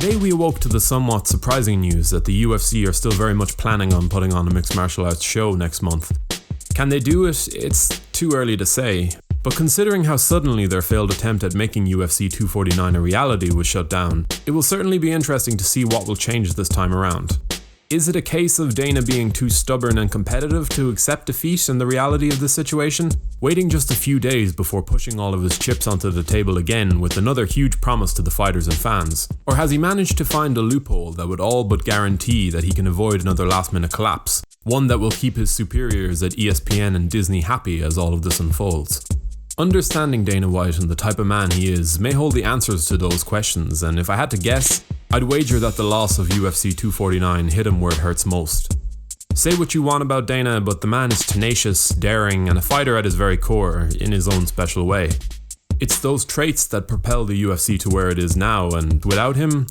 Today we awoke to the somewhat surprising news that the UFC are still very much planning on putting on a mixed martial arts show next month. Can they do it? It's too early to say, but considering how suddenly their failed attempt at making UFC 249 a reality was shut down, it will certainly be interesting to see what will change this time around. Is it a case of Dana being too stubborn and competitive to accept defeat and the reality of this situation, waiting just a few days before pushing all of his chips onto the table again with another huge promise to the fighters and fans? Or has he managed to find a loophole that would all but guarantee that he can avoid another last-minute collapse, one that will keep his superiors at ESPN and Disney happy as all of this unfolds? Understanding Dana White and the type of man he is may hold the answers to those questions, and if I had to guess, I'd wager that the loss of UFC 249 hit him where it hurts most. Say what you want about Dana, but the man is tenacious, daring, and a fighter at his very core, in his own special way. It's those traits that propel the UFC to where it is now, and without him,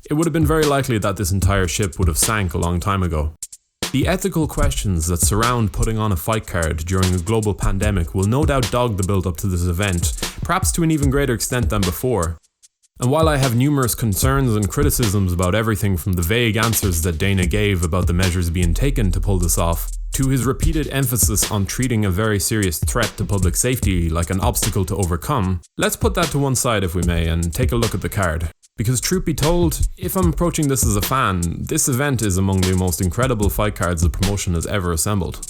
it would have been very likely that this entire ship would have sank a long time ago. The ethical questions that surround putting on a fight card during a global pandemic will no doubt dog the build-up to this event, perhaps to an even greater extent than before. And while I have numerous concerns and criticisms about everything from the vague answers that Dana gave about the measures being taken to pull this off, to his repeated emphasis on treating a very serious threat to public safety like an obstacle to overcome, let's put that to one side if we may and take a look at the card. Because truth be told, if I'm approaching this as a fan, this event is among the most incredible fight cards the promotion has ever assembled.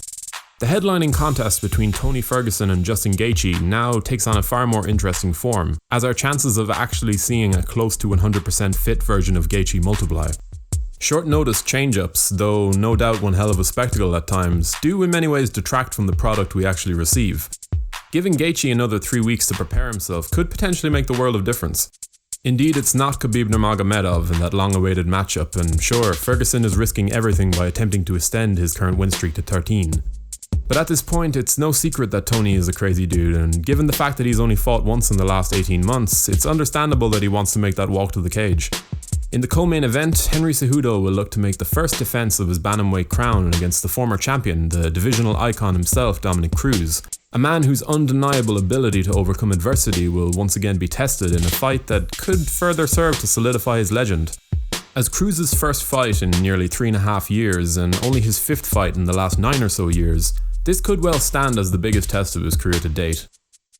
The headlining contest between Tony Ferguson and Justin Gaethje now takes on a far more interesting form, as our chances of actually seeing a close to 100% fit version of Gaethje multiply. Short notice change-ups, though no doubt one hell of a spectacle at times, do in many ways detract from the product we actually receive. Giving Gaethje another 3 weeks to prepare himself could potentially make the world of difference. Indeed, it's not Khabib Nurmagomedov in that long-awaited matchup, and sure, Ferguson is risking everything by attempting to extend his current win streak to 13. But at this point, it's no secret that Tony is a crazy dude, and given the fact that he's only fought once in the last 18 months, it's understandable that he wants to make that walk to the cage. In the co-main event, Henry Cejudo will look to make the first defense of his bantamweight crown against the former champion, the divisional icon himself, Dominick Cruz, a man whose undeniable ability to overcome adversity will once again be tested in a fight that could further serve to solidify his legend. As Cruz's first fight in nearly 3.5 years, and only his 5th fight in the last 9 or so years, this could well stand as the biggest test of his career to date.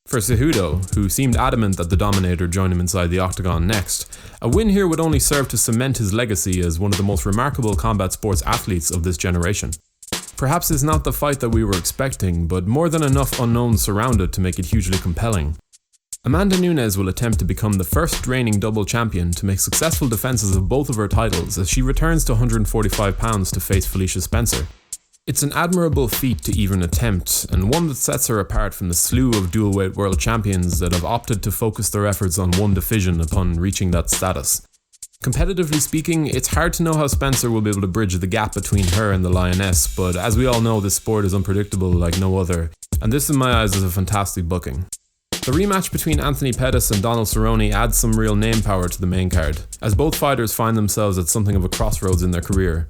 For Cejudo, who seemed adamant that the Dominator join him inside the octagon next, a win here would only serve to cement his legacy as one of the most remarkable combat sports athletes of this generation. Perhaps it's not the fight that we were expecting, but more than enough unknowns surround it to make it hugely compelling. Amanda Nunes will attempt to become the first reigning double champion to make successful defenses of both of her titles as she returns to 145 pounds to face Felicia Spencer. It's an admirable feat to even attempt, and one that sets her apart from the slew of dual-weight world champions that have opted to focus their efforts on one division upon reaching that status. Competitively speaking, it's hard to know how Spencer will be able to bridge the gap between her and the Lioness, but as we all know, this sport is unpredictable like no other, and this in my eyes is a fantastic booking. The rematch between Anthony Pettis and Donald Cerrone adds some real name power to the main card, as both fighters find themselves at something of a crossroads in their career.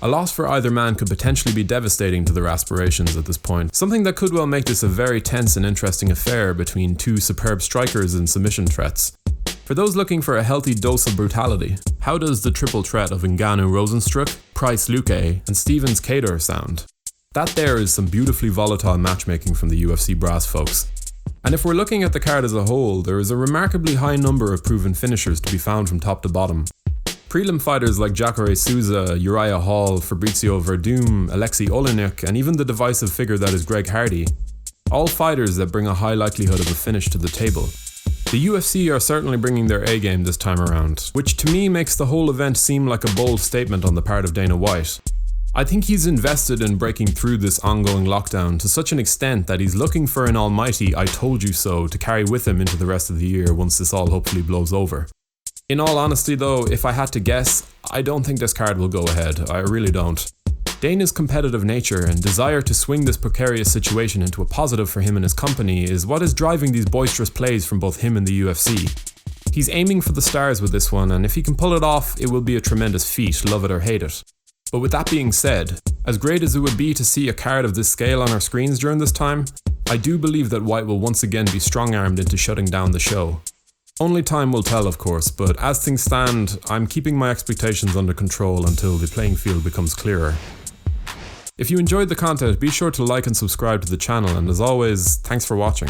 A loss for either man could potentially be devastating to their aspirations at this point, something that could well make this a very tense and interesting affair between two superb strikers and submission threats. For those looking for a healthy dose of brutality, how does the triple threat of Ngannou Rozenstruik, Price Luque, and Stevens Kador sound? That there is some beautifully volatile matchmaking from the UFC brass folks. And if we're looking at the card as a whole, there is a remarkably high number of proven finishers to be found from top to bottom. Prelim fighters like Jacare Souza, Uriah Hall, Fabrizio Verdum, Alexei Olenek, and even the divisive figure that is Greg Hardy. All fighters that bring a high likelihood of a finish to the table. The UFC are certainly bringing their A-game this time around, which to me makes the whole event seem like a bold statement on the part of Dana White. I think he's invested in breaking through this ongoing lockdown to such an extent that he's looking for an almighty "I told you so" to carry with him into the rest of the year once this all hopefully blows over. In all honesty though, if I had to guess, I don't think this card will go ahead, I really don't. Dana's competitive nature and desire to swing this precarious situation into a positive for him and his company is what is driving these boisterous plays from both him and the UFC. He's aiming for the stars with this one, and if he can pull it off, it will be a tremendous feat, love it or hate it. But with that being said, as great as it would be to see a card of this scale on our screens during this time, I do believe that White will once again be strong-armed into shutting down the show. Only time will tell, of course, but as things stand, I'm keeping my expectations under control until the playing field becomes clearer. If you enjoyed the content, be sure to like and subscribe to the channel, and as always, thanks for watching.